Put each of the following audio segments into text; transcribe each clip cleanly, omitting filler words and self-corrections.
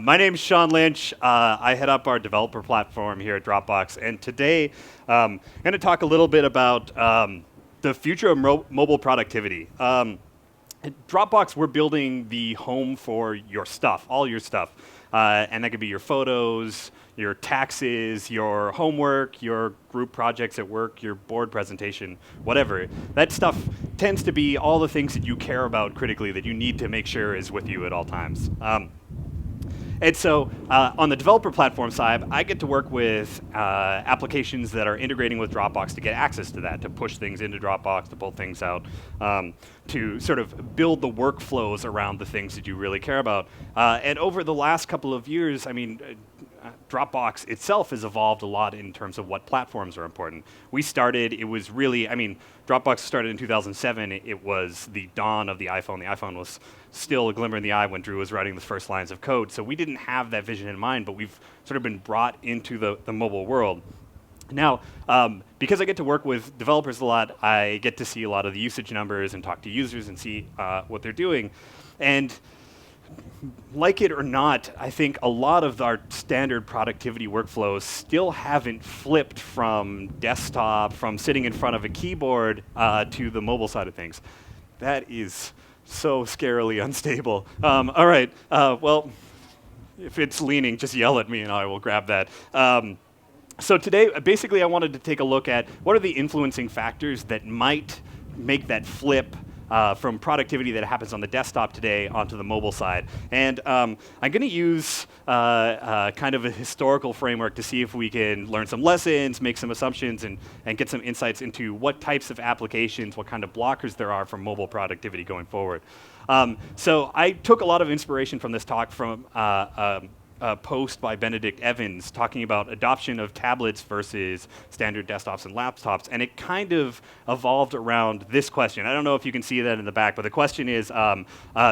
My name's Sean Lynch. I head up our developer platform here at Dropbox, and today I'm going to talk a little bit about the future of mobile productivity. At Dropbox, we're building the home for your stuff, all your stuff. And that could be your photos, your taxes, your homework, your group projects at work, your board presentation, whatever. That stuff tends to be all the things that you care about critically that you need to make sure is with you at all times. And so on the developer platform side, I get to work with applications that are integrating with Dropbox to get access to that, to push things into Dropbox, to pull things out, to sort of build the workflows around the things that you really care about. And over the last couple of years, I mean, Dropbox itself has evolved a lot in terms of what platforms are important. We started, it was really, I mean, Dropbox started in 2007. It was the dawn of the iPhone. The iPhone was still a glimmer in the eye when Drew was writing the first lines of code. So we didn't have that vision in mind, but we've sort of been brought into the mobile world. Now, because I get to work with developers a lot, I get to see a lot of the usage numbers and talk to users and see what they're doing. And like it or not, I think a lot of our standard productivity workflows still haven't flipped from desktop, from sitting in front of a keyboard, to the mobile side of things. That is so scarily unstable. All right, well, if it's leaning, just yell at me and I will grab that. So today, basically, I wanted to take a look at what are the influencing factors that might make that flip from productivity that happens on the desktop today onto the mobile side. And I'm going to use kind of a historical framework to see if we can learn some lessons, make some assumptions, and get some insights into what types of applications, what kind of blockers there are for mobile productivity going forward. So I took a lot of inspiration from this talk from a post by Benedict Evans talking about adoption of tablets versus standard desktops and laptops, and it kind of evolved around this question. I don't know if you can see that in the back, but the question is,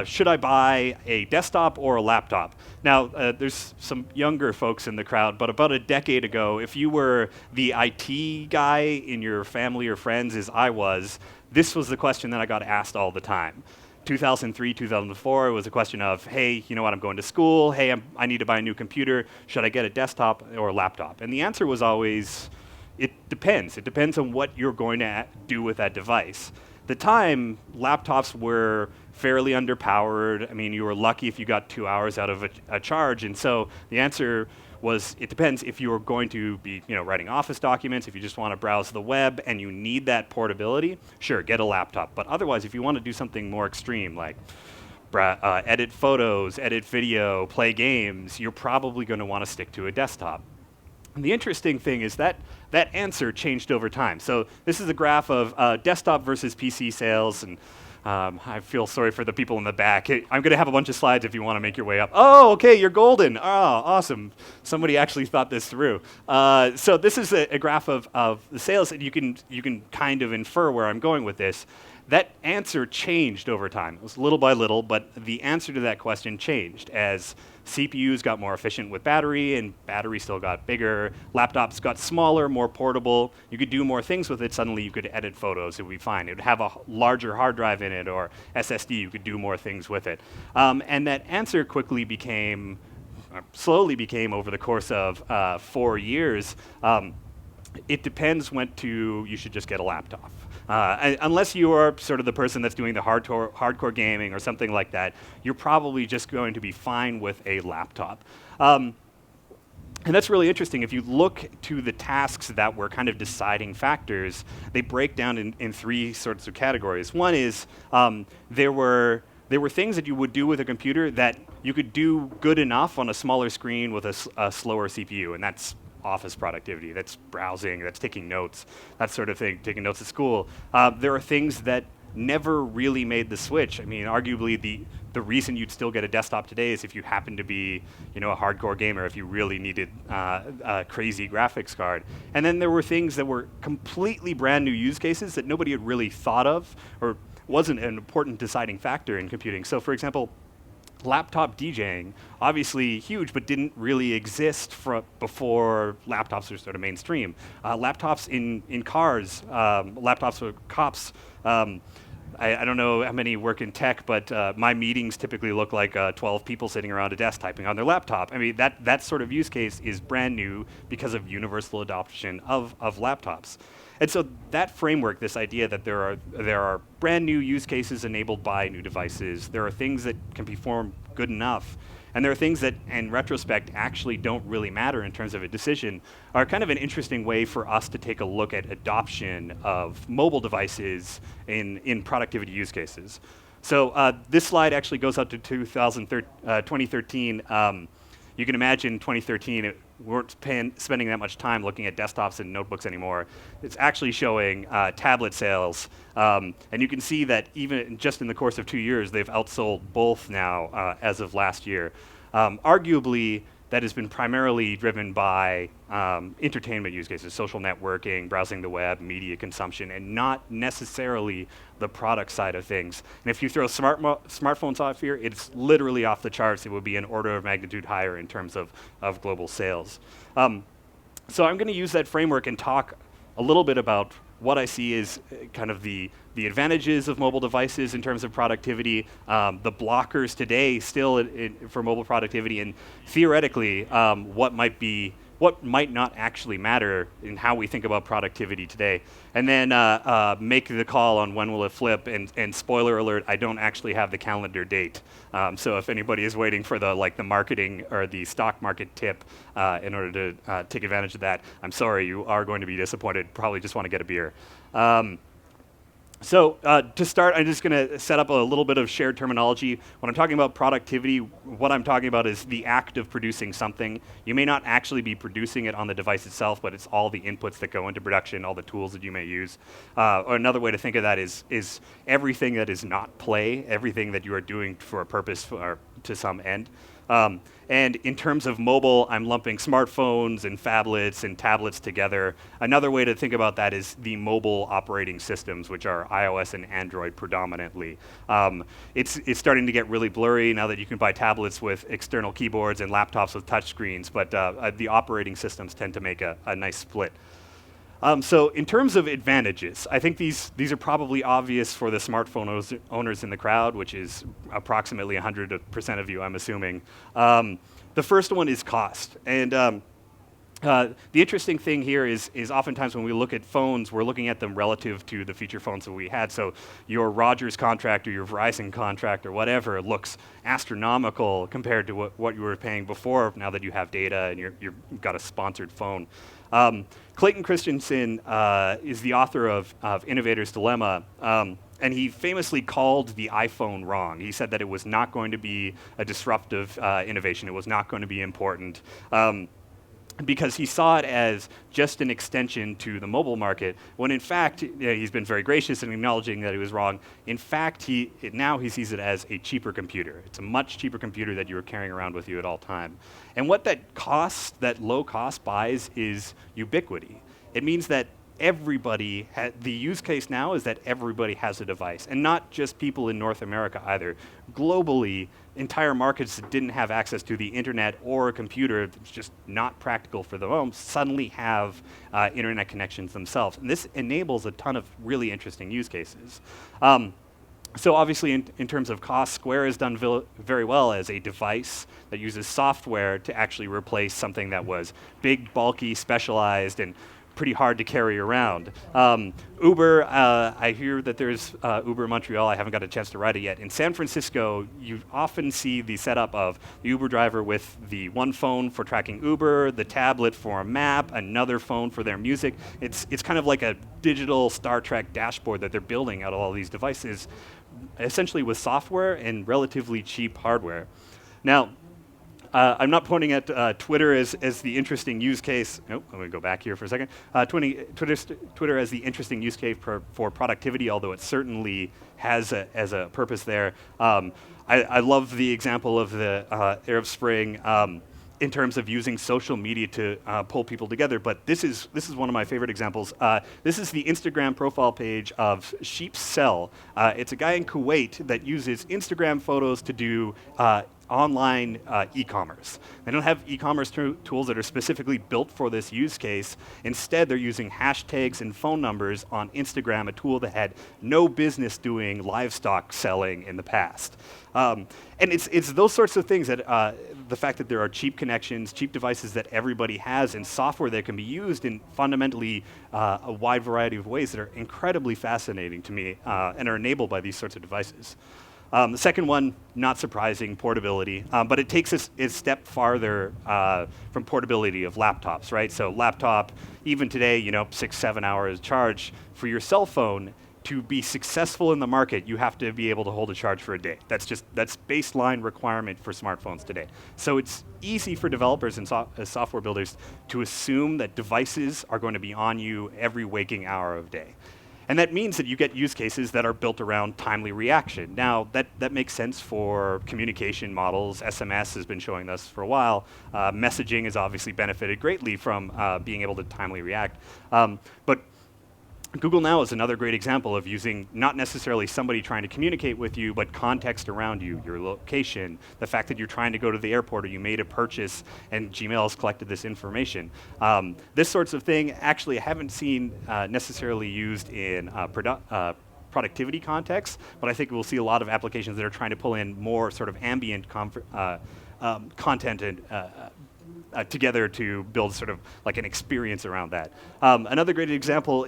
should I buy a desktop or a laptop? Now, there's some younger folks in the crowd, but about a decade ago, if you were the IT guy in your family or friends, as I was, this was the question that I got asked all the time. 2003, 2004, it was a question of, hey, you know what, I'm going to school. Hey, I need to buy a new computer. Should I get a desktop or a laptop? And the answer was always, it depends. It depends on what you're going to do with that device. At the time, laptops were fairly underpowered. I mean, you were lucky if you got 2 hours out of a charge. And so the answer was, it depends if you're going to be writing office documents, if you just want to browse the web and you need that portability, sure, get a laptop. But otherwise, if you want to do something more extreme, like edit photos, edit video, play games, you're probably going to want to stick to a desktop. And the interesting thing is that that answer changed over time. So this is a graph of desktop versus PC sales, and I feel sorry for the people in the back. I'm going to have a bunch of slides if you want to make your way up. Oh, okay, you're golden. Oh, awesome. Somebody actually thought this through. So this is a graph of the sales, and you can kind of infer where I'm going with this. That answer changed over time. It was little by little, but the answer to that question changed as CPUs got more efficient with battery, and battery still got bigger. Laptops got smaller, more portable. You could do more things with it. Suddenly, you could edit photos. It would be fine. It would have a larger hard drive in it, or SSD. You could do more things with it. And that answer slowly became over the course of 4 years. It depends went to you should just get a laptop. Unless you are sort of the person that's doing the hardcore gaming or something like that, you're probably just going to be fine with a laptop. And that's really interesting. If you look to the tasks that were kind of deciding factors, they break down in three sorts of categories. One is there were things that you would do with a computer that you could do good enough on a smaller screen with a slower CPU, and that's office productivity, that's browsing, that's taking notes, that sort of thing, taking notes at school. There are things that never really made the switch. I mean, arguably the reason you'd still get a desktop today is if you happen to be, a hardcore gamer, if you really needed a crazy graphics card. And then there were things that were completely brand new use cases that nobody had really thought of or wasn't an important deciding factor in computing. So for example, laptop DJing, obviously huge, but didn't really exist before laptops were sort of mainstream. Laptops in cars, laptops for cops, I don't know how many work in tech, but my meetings typically look like 12 people sitting around a desk typing on their laptop. I mean, that sort of use case is brand new because of universal adoption of laptops. And so that framework, this idea that there are brand new use cases enabled by new devices, there are things that can perform good enough, and there are things that, in retrospect, actually don't really matter in terms of a decision, are kind of an interesting way for us to take a look at adoption of mobile devices in productivity use cases. So this slide actually goes up to 2013. You can imagine 2013, we weren't spending that much time looking at desktops and notebooks anymore. It's actually showing tablet sales. And you can see that even just in the course of 2 years, they've outsold both now as of last year. Arguably, that has been primarily driven by entertainment use cases, social networking, browsing the web, media consumption, and not necessarily the product side of things. And if you throw smartphones off here, it's literally off the charts. It would be an order of magnitude higher in terms of global sales. So I'm going to use that framework and talk a little bit about what I see is kind of the advantages of mobile devices in terms of productivity, the blockers today still for mobile productivity, and theoretically what might not actually matter in how we think about productivity today. And then make the call on when will it flip, and spoiler alert, I don't actually have the calendar date. So if anybody is waiting for the marketing or the stock market tip in order to take advantage of that, I'm sorry, you are going to be disappointed. Probably just want to get a beer. So to start, I'm just going to set up a little bit of shared terminology. When I'm talking about productivity, what I'm talking about is the act of producing something. You may not actually be producing it on the device itself, but it's all the inputs that go into production, all the tools that you may use. Or another way to think of that is everything that is not play, everything that you are doing for a purpose or to some end. And in terms of mobile, I'm lumping smartphones and phablets and tablets together. Another way to think about that is the mobile operating systems, which are iOS and Android predominantly. It's starting to get really blurry now that you can buy tablets with external keyboards and laptops with touchscreens, but the operating systems tend to make a nice split. So in terms of advantages, I think these are probably obvious for the smartphone owners in the crowd, which is approximately 100% of you, I'm assuming. The first one is cost. And the interesting thing here is oftentimes when we look at phones, we're looking at them relative to the feature phones that we had. So your Rogers contract or your Verizon contract or whatever looks astronomical compared to what you were paying before, now that you have data and you've got a sponsored phone. Clayton Christensen is the author of Innovator's Dilemma, and he famously called the iPhone wrong. He said that it was not going to be a disruptive innovation. It was not going to be important. Because he saw it as just an extension to the mobile market, when in fact, he's been very gracious in acknowledging that he was wrong. In fact, now he sees it as a cheaper computer. It's a much cheaper computer that you are carrying around with you at all time. And what that low cost buys is ubiquity. It means that everybody, the use case now is that everybody has a device, and not just people in North America either. Globally, entire markets that didn't have access to the internet or a computer, that's just not practical for them, suddenly have internet connections themselves. And this enables a ton of really interesting use cases. So obviously, in terms of cost, Square has done very well as a device that uses software to actually replace something that was big, bulky, specialized, and pretty hard to carry around. Uber, I hear that there's Uber Montreal. I haven't got a chance to ride it yet. In San Francisco, you often see the setup of the Uber driver with the one phone for tracking Uber, the tablet for a map, another phone for their music. It's kind of like a digital Star Trek dashboard that they're building out of all these devices, essentially with software and relatively cheap hardware. Now, I'm not pointing at Twitter as the interesting use case. Nope, I'm going to go back here for a second. Twitter as the interesting use case for productivity, although it certainly has a purpose there. I love the example of the Arab Spring in terms of using social media to pull people together. But this is one of my favorite examples. This is the Instagram profile page of Sheep Cell. It's a guy in Kuwait that uses Instagram photos to do online e-commerce. They don't have e-commerce tools that are specifically built for this use case. Instead, they're using hashtags and phone numbers on Instagram, a tool that had no business doing livestock selling in the past. And it's those sorts of things that the fact that there are cheap connections, cheap devices that everybody has, and software that can be used in fundamentally a wide variety of ways that are incredibly fascinating to me and are enabled by these sorts of devices. The second one, not surprising, portability, but it takes us a step farther from portability of laptops, right? So laptop, even today, 6-7 hours charge. For your cell phone, to be successful in the market, you have to be able to hold a charge for a day. That's baseline requirement for smartphones today. So it's easy for developers and software builders to assume that devices are going to be on you every waking hour of day. And that means that you get use cases that are built around timely reaction. Now, that makes sense for communication models. SMS has been showing this for a while. Messaging has obviously benefited greatly from being able to timely react. But Google Now is another great example of using not necessarily somebody trying to communicate with you, but context around you, your location, the fact that you're trying to go to the airport or you made a purchase and Gmail has collected this information. This sorts of thing actually I haven't seen necessarily used in productivity contexts, but I think we'll see a lot of applications that are trying to pull in more sort of ambient content and together to build sort of like an experience around that. Another great example,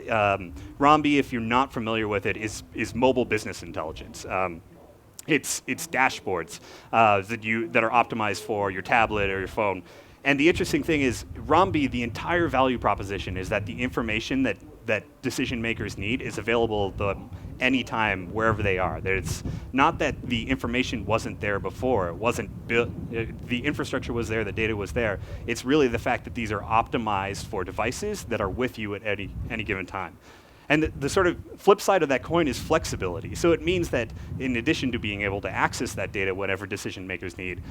Rombi, if you're not familiar with it, is mobile business intelligence. It's dashboards that are optimized for your tablet or your phone. And the interesting thing is, Rombi, the entire value proposition is that the information that decision makers need is available anytime, wherever they are. It's not that the information wasn't there before, it wasn't built, the infrastructure was there, the data was there. It's really the fact that these are optimized for devices that are with you at any given time. And the sort of flip side of that coin is flexibility. So it means that in addition to being able to access that data whatever decision makers need,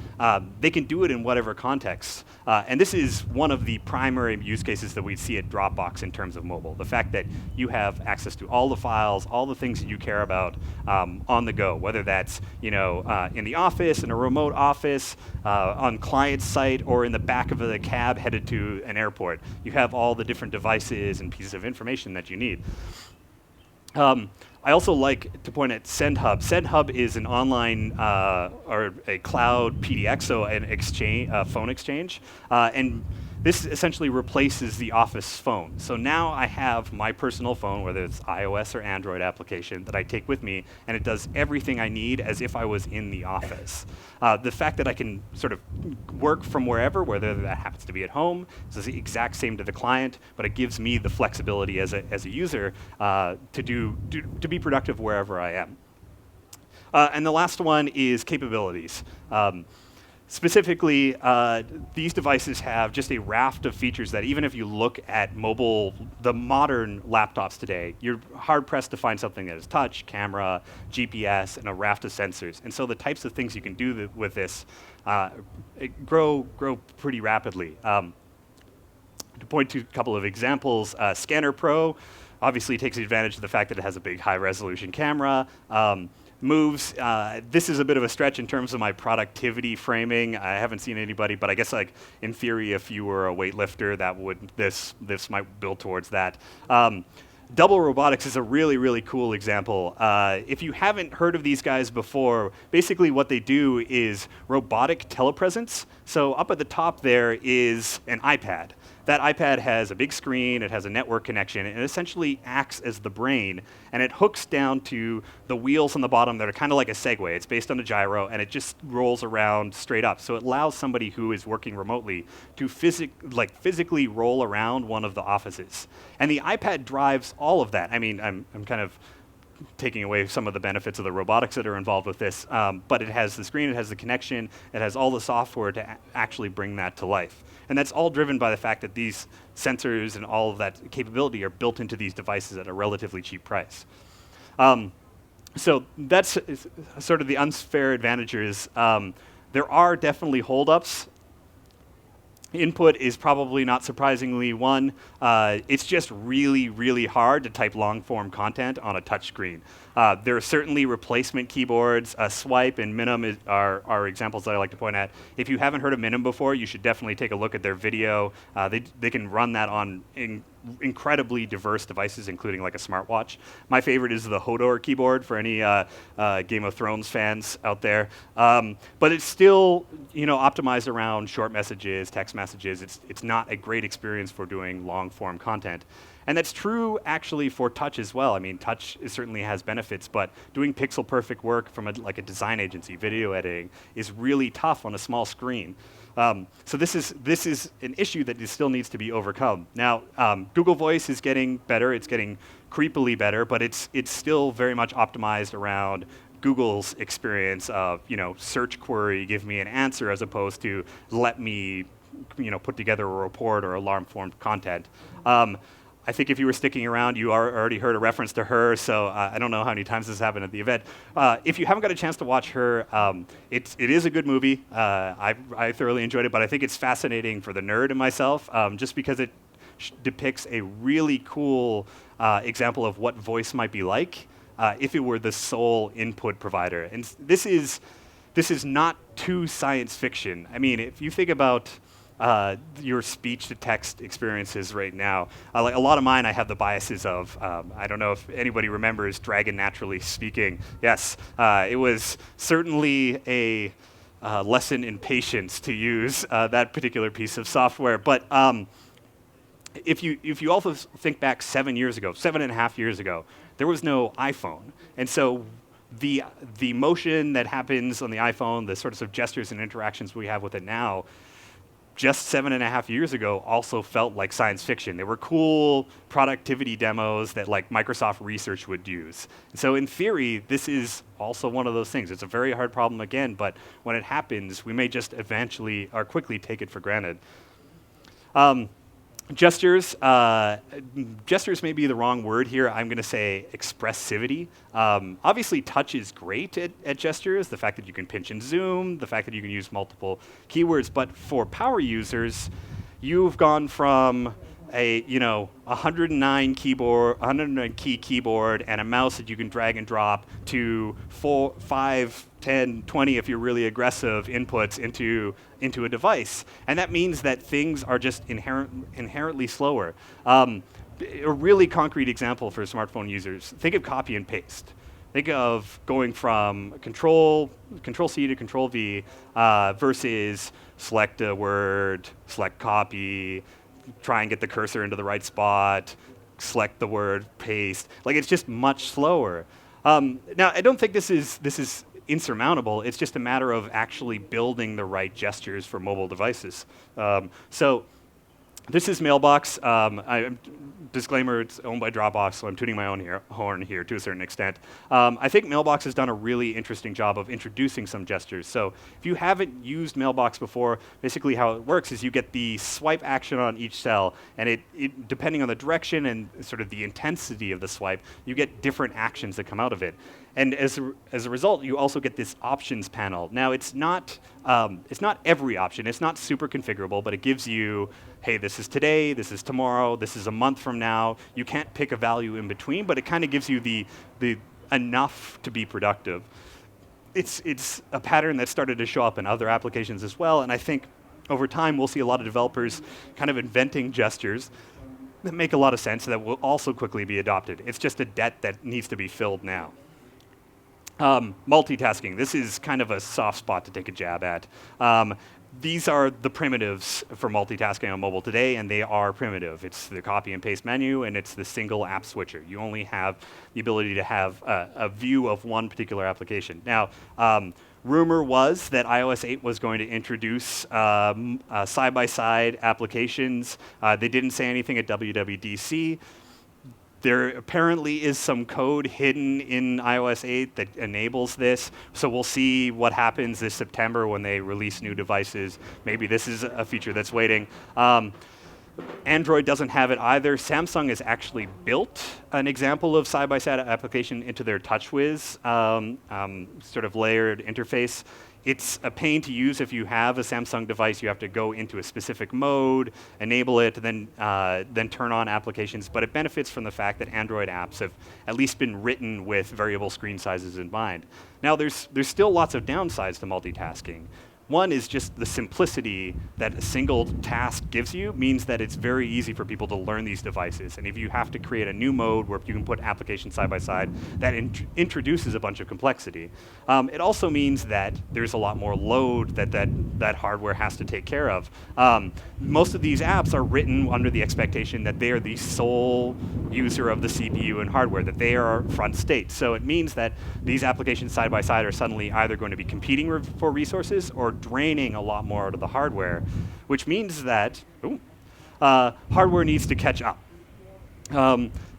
they can do it in whatever context. And this is one of the primary use cases that we see at Dropbox in terms of mobile. The fact that you have access to all the files, all the things that you care about on the go, whether that's in the office, in a remote office, on client site, or in the back of a cab headed to an airport. You have all the different devices and pieces of information that you need. I also like to point at SendHub. SendHub is an online or a cloud PDX, so an exchange, phone exchange, and this essentially replaces the Office phone. So now I have my personal phone, whether it's iOS or Android application, that I take with me, and it does everything I need as if I was in the office. The fact that I can sort of work from wherever, whether that happens to be at home, is the exact same to the client, but it gives me the flexibility as a user to be productive wherever I am. And the last one is capabilities. Specifically, these devices have just a raft of features that even if you look at the modern laptops today, you're hard-pressed to find something that is touch, camera, GPS, and a raft of sensors. And so the types of things you can do with this grow pretty rapidly. To point to a couple of examples, Scanner Pro obviously takes advantage of the fact that it has a big high-resolution camera. Moves. This is a bit of a stretch in terms of my productivity framing. I haven't seen anybody, but I guess like in theory, if you were a weightlifter, this might build towards that. Double Robotics is a really, really cool example. If you haven't heard of these guys before, basically what they do is robotic telepresence. So up at the top there is an iPad. That iPad has a big screen, it has a network connection, and it essentially acts as the brain, and it hooks down to the wheels on the bottom that are kind of like a Segway. It's based on a gyro, and it just rolls around straight up. So it allows somebody who is working remotely to physically roll around one of the offices. And the iPad drives all of that. I mean, I'm kind of taking away some of the benefits of the robotics that are involved with this, but it has the screen, it has the connection, it has all the software to actually bring that to life. And that's all driven by the fact that these sensors and all of that capability are built into these devices at a relatively cheap price. So that's sort of the unfair advantages. There are definitely holdups. Input is probably not surprisingly one. It's just really, really hard to type long-form content on a touchscreen. There are certainly replacement keyboards. Swipe and Minim are examples that I like to point at. If you haven't heard of Minim before, you should definitely take a look at their video. They can run that on incredibly diverse devices, including like a smartwatch. My favorite is the Hodor keyboard for any Game of Thrones fans out there. But it's still, optimized around short messages, text messages. It's not a great experience for doing long-form content. And that's true actually for touch as well. I mean, touch certainly has benefits, but doing pixel-perfect work from a design agency, video editing, is really tough on a small screen. So this is an issue that still needs to be overcome. Now, Google Voice is getting better. It's getting creepily better, but it's still very much optimized around Google's experience of, search query, give me an answer, as opposed to let me, put together a report or long-form content. I think if you were sticking around, you already heard a reference to her, so I don't know how many times this happened at the event. If you haven't got a chance to watch her, it is a good movie. I thoroughly enjoyed it, but I think it's fascinating for the nerd in myself, just because it depicts a really cool example of what voice might be like if it were the sole input provider. And this is not too science fiction. I mean, if you think about your speech-to-text experiences right now. Like a lot of mine, I have the biases of, I don't know if anybody remembers Dragon Naturally Speaking. Yes, it was certainly a lesson in patience to use that particular piece of software. But if you also think back 7.5 years ago, there was no iPhone. And so the motion that happens on the iPhone, the sorts of gestures and interactions we have with it now, just 7.5 years ago also felt like science fiction. There were cool productivity demos that like Microsoft Research would use. And so in theory, this is also one of those things. It's a very hard problem again, but when it happens, we may just eventually or quickly take it for granted. Gestures may be the wrong word here. I'm going to say expressivity. Obviously, touch is great at gestures, the fact that you can pinch and zoom, the fact that you can use multiple keywords. But for power users, you've gone from a 109 key keyboard and a mouse that you can drag and drop to 4, 5, 10, 20 if you're really aggressive inputs into a device. And that means that things are just inherently slower. A really concrete example for smartphone users, think of copy and paste. Think of going from Control-C to Control-V versus select a word, select copy, try and get the cursor into the right spot, select the word, paste. Like, it's just much slower. Now, I don't think this is insurmountable. It's just a matter of actually building the right gestures for mobile devices. So this is Mailbox. Disclaimer, it's owned by Dropbox, so I'm tooting my own horn here to a certain extent. I think Mailbox has done a really interesting job of introducing some gestures. So if you haven't used Mailbox before, basically how it works is you get the swipe action on each cell, and it depending on the direction and sort of the intensity of the swipe, you get different actions that come out of it. And as a result, you also get this options panel. Now, it's not every option. It's not super configurable, but it gives you, hey, this is today, this is tomorrow, this is a month from now. You can't pick a value in between, but it kind of gives you the enough to be productive. It's a pattern that started to show up in other applications as well, and I think over time we'll see a lot of developers kind of inventing gestures that make a lot of sense that will also quickly be adopted. It's just a debt that needs to be filled now. Multitasking. This is kind of a soft spot to take a jab at. These are the primitives for multitasking on mobile today, and they are primitive. It's the copy and paste menu, and it's the single app switcher. You only have the ability to have a view of one particular application. Now, rumor was that iOS 8 was going to introduce side-by-side applications. They didn't say anything at WWDC. There apparently is some code hidden in iOS 8 that enables this, so we'll see what happens this September when they release new devices. Maybe this is a feature that's waiting. Android doesn't have it either. Samsung has actually built an example of side-by-side application into their TouchWiz sort of layered interface. It's a pain to use if you have a Samsung device. You have to go into a specific mode, enable it, then turn on applications. But it benefits from the fact that Android apps have at least been written with variable screen sizes in mind. Now, there's still lots of downsides to multitasking. One is just the simplicity that a single task gives you means that it's very easy for people to learn these devices. And if you have to create a new mode where you can put applications side by side, that introduces a bunch of complexity. It also means that there's a lot more load that hardware has to take care of. Most of these apps are written under the expectation that they are the sole user of the CPU and hardware, that they are front state. So it means that these applications side by side are suddenly either going to be competing for resources or draining a lot more out of the hardware, which means that hardware needs to catch up.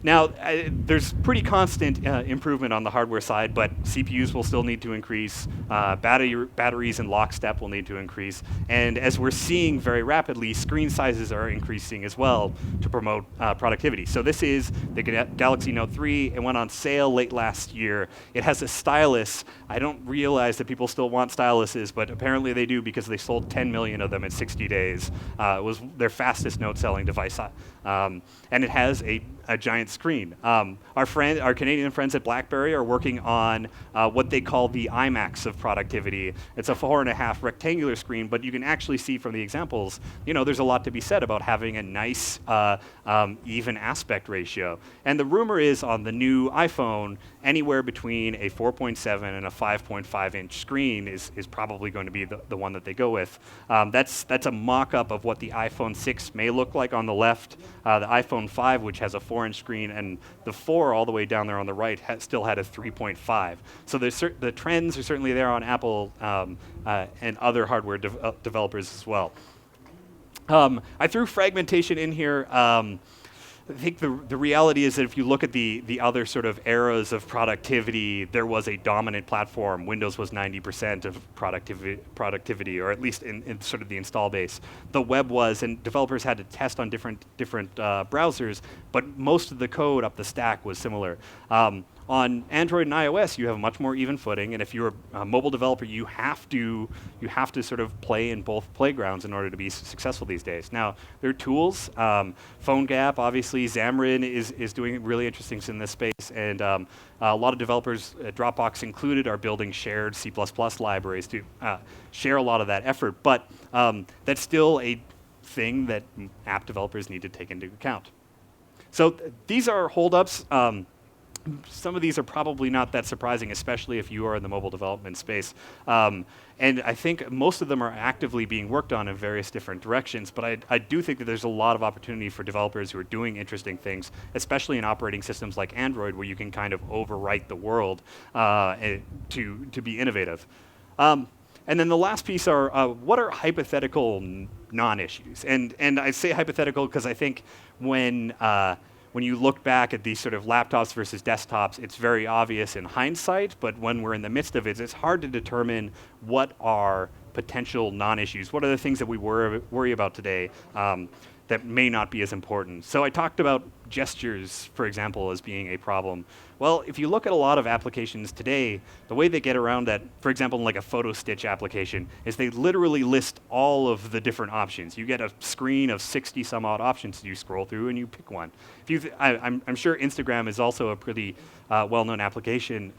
Now, there's pretty constant improvement on the hardware side, but CPUs will still need to increase, batteries in lockstep will need to increase, and as we're seeing very rapidly, screen sizes are increasing as well to promote productivity. So this is the Galaxy Note 3. It went on sale late last year. It has a stylus. I don't realize that people still want styluses, but apparently they do because they sold 10 million of them in 60 days. It was their fastest note-selling device, and it has a giant screen. Our Canadian friends at BlackBerry are working on what they call the IMAX of productivity. It's a 4.5 rectangular screen, but you can actually see from the examples, there's a lot to be said about having a nice even aspect ratio. And the rumor is on the new iPhone, anywhere between a 4.7 and a 5.5 inch screen is probably going to be the one that they go with. That's a mock-up of what the iPhone 6 may look like on the left, the iPhone 5, which has a 4-inch screen, and the 4 all the way down there on the right still had a 3.5. So the trends are certainly there on Apple and other hardware developers as well. I threw fragmentation in here. I think the reality is that if you look at the other sort of eras of productivity, there was a dominant platform. Windows was 90% of productivity, or at least in sort of the install base. The web was, and developers had to test on different browsers, but most of the code up the stack was similar. On Android and iOS, you have a much more even footing, and if you're a mobile developer, you have to sort of play in both playgrounds in order to be successful these days. Now, there are tools. PhoneGap, obviously, Xamarin is doing really interesting things in this space, and a lot of developers, Dropbox included, are building shared C++ libraries to share a lot of that effort. But that's still a thing that app developers need to take into account. So these are holdups. Some of these are probably not that surprising, especially if you are in the mobile development space. And I think most of them are actively being worked on in various different directions, but I do think that there's a lot of opportunity for developers who are doing interesting things, especially in operating systems like Android, where you can kind of overwrite the world to be innovative. And then the last piece are what are hypothetical non-issues? And I say hypothetical because I think when you look back at these sort of laptops versus desktops, it's very obvious in hindsight, but when we're in the midst of it, it's hard to determine what are potential non-issues. What are the things that we worry about today that may not be as important? So I talked about gestures, for example, as being a problem. Well, if you look at a lot of applications today, the way they get around that, for example, in like a photo stitch application, is they literally list all of the different options. You get a screen of 60 some odd options you scroll through and you pick one. I'm sure Instagram is also a pretty well-known application.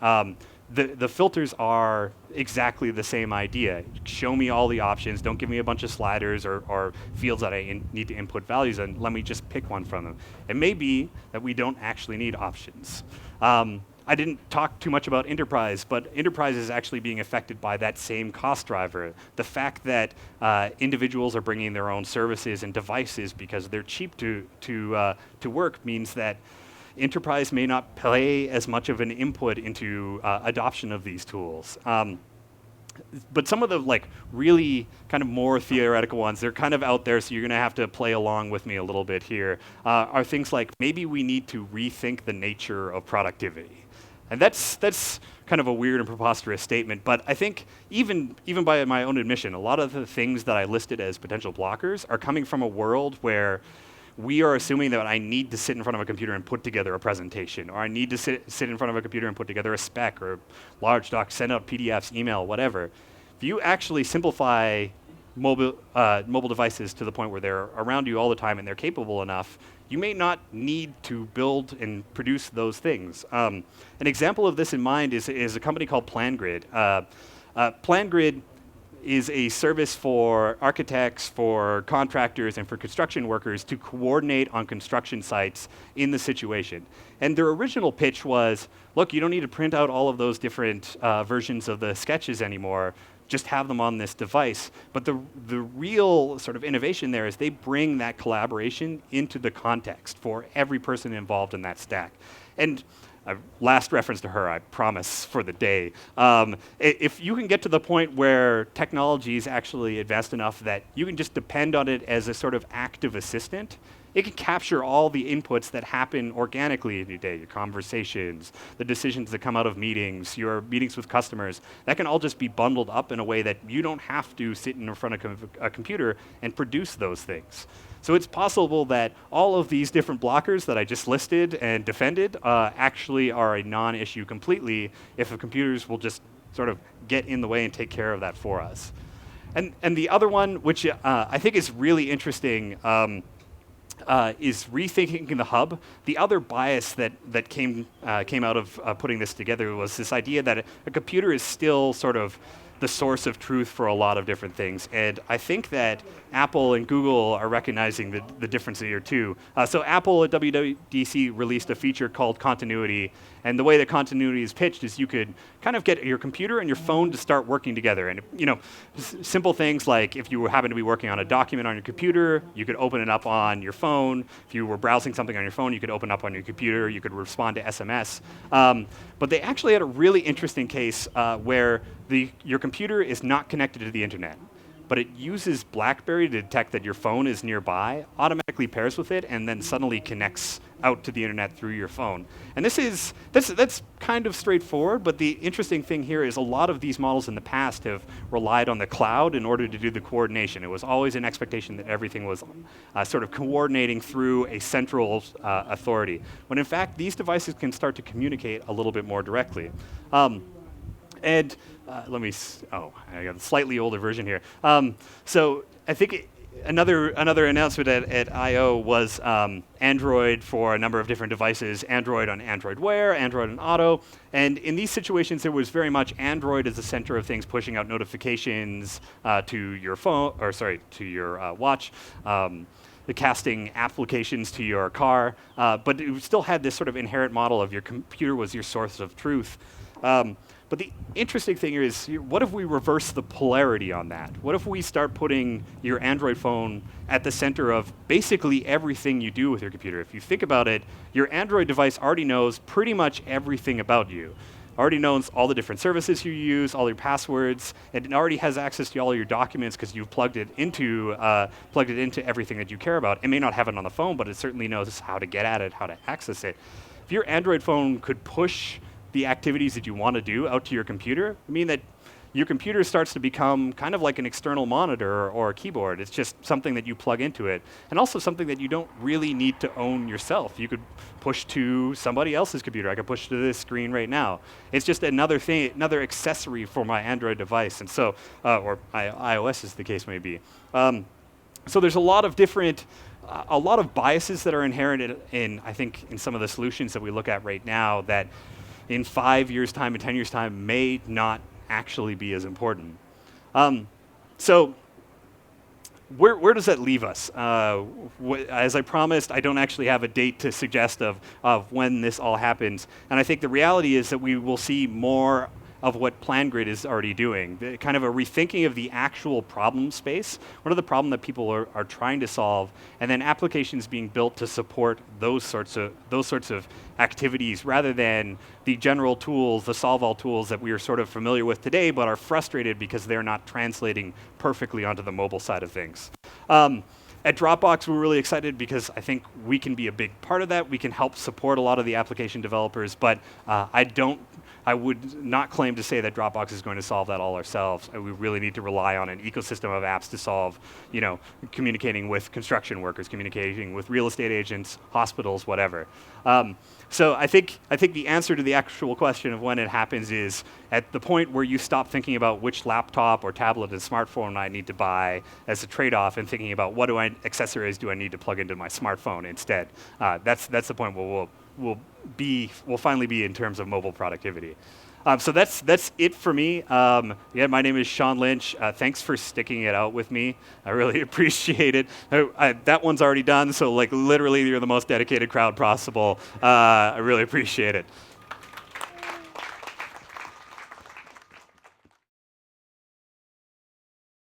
The filters are exactly the same idea. Show me all the options. Don't give me a bunch of sliders or fields that I need to input values in. Let me just pick one from them. It may be that we don't actually need options. I didn't talk too much about enterprise, but enterprise is actually being affected by that same cost driver. The fact that individuals are bringing their own services and devices because they're cheap to work means that enterprise may not play as much of an input into adoption of these tools. But some of the really kind of more theoretical ones, they're kind of out there, so you're going to have to play along with me a little bit here, are things like maybe we need to rethink the nature of productivity. And that's kind of a weird and preposterous statement, but I think even by my own admission, a lot of the things that I listed as potential blockers are coming from a world where we are assuming that I need to sit in front of a computer and put together a presentation, or I need to sit in front of a computer and put together a spec or large doc, send out PDFs, email, whatever. if you actually simplify mobile devices to the point where they're around you all the time and they're capable enough, you may not need to build and produce those things. An example of this in mind is a company called PlanGrid. PlanGrid is a service for architects, for contractors, and for construction workers to coordinate on construction sites in the situation. And their original pitch was, look, you don't need to print out all of those different versions of the sketches anymore. Just have them on this device. But the real sort of innovation there is they bring that collaboration into the context for every person involved in that stack. And last reference to her, I promise, for the day. If you can get to the point where technology is actually advanced enough that you can just depend on it as a sort of active assistant, it can capture all the inputs that happen organically in your day, your conversations, the decisions that come out of meetings, your meetings with customers. That can all just be bundled up in a way that you don't have to sit in front of a computer and produce those things. So it's possible that all of these different blockers that I just listed and defended actually are a non-issue completely if the computers will just sort of get in the way and take care of that for us. And the other one, which I think is really interesting, is rethinking the hub. The other bias that came out of putting this together was this idea that a computer is still sort of the source of truth for a lot of different things. And I think that Apple and Google are recognizing the difference here too. So Apple at WWDC released a feature called continuity. And the way that continuity is pitched is you could kind of get your computer and your phone to start working together. And simple things like if you happen to be working on a document on your computer, you could open it up on your phone. If you were browsing something on your phone, you could open up on your computer. You could respond to SMS. But they actually had a really interesting case where your computer is not connected to the internet, but it uses BlackBerry to detect that your phone is nearby, automatically pairs with it, and then suddenly connects out to the internet through your phone. And that's kind of straightforward, but the interesting thing here is a lot of these models in the past have relied on the cloud in order to do the coordination. It was always an expectation that everything was sort of coordinating through a central authority, when in fact these devices can start to communicate a little bit more directly. And let me, I got a slightly older version here. So I think another announcement at I/O was Android for a number of different devices, Android on Android Wear, Android on Auto. And in these situations, there was very much Android as the center of things, pushing out notifications to your phone, to your watch. The casting applications to your car, but it still had this sort of inherent model of your computer was your source of truth. But the interesting thing is, what if we reverse the polarity on that? What if we start putting your Android phone at the center of basically everything you do with your computer? If you think about it, your Android device already knows pretty much everything about you. Already knows all the different services you use, all your passwords, and it already has access to all your documents because you've plugged it into everything that you care about. It may not have it on the phone, but it certainly knows how to get at it, how to access it. If your Android phone could push the activities that you want to do out to your computer, I mean that your computer starts to become kind of like an external monitor or a keyboard. It's just something that you plug into it, and also something that you don't really need to own yourself. You could push to somebody else's computer. I could push to this screen right now. It's just another thing, another accessory for my Android device, and so, or iOS as the case may be. So there's a lot of different, a lot of biases that are inherent in, I think, in some of the solutions that we look at right now that in 5 years' time and 10 years' time may not actually be as important. So where does that leave us? As I promised, I don't actually have a date to suggest of when this all happens. And I think the reality is that we will see more of what PlanGrid is already doing, kind of a rethinking of the actual problem space. What are the problems that people are trying to solve, and then applications being built to support those sorts of activities, rather than the general tools, the solve-all tools that we are sort of familiar with today, but are frustrated because they're not translating perfectly onto the mobile side of things. At Dropbox, we're really excited because I think we can be a big part of that. We can help support a lot of the application developers, but I don't I would not claim to say that Dropbox is going to solve that all ourselves. We really need to rely on an ecosystem of apps to solve, communicating with construction workers, communicating with real estate agents, hospitals, whatever. So I think the answer to the actual question of when it happens is at the point where you stop thinking about which laptop or tablet and smartphone I need to buy as a trade-off and thinking about what accessories do I need to plug into my smartphone instead. That's the point where we'll finally be in terms of mobile productivity. So that's it for me. My name is Sean Lynch. Thanks for sticking it out with me. I really appreciate it. That one's already done, so literally you're the most dedicated crowd possible. I really appreciate it.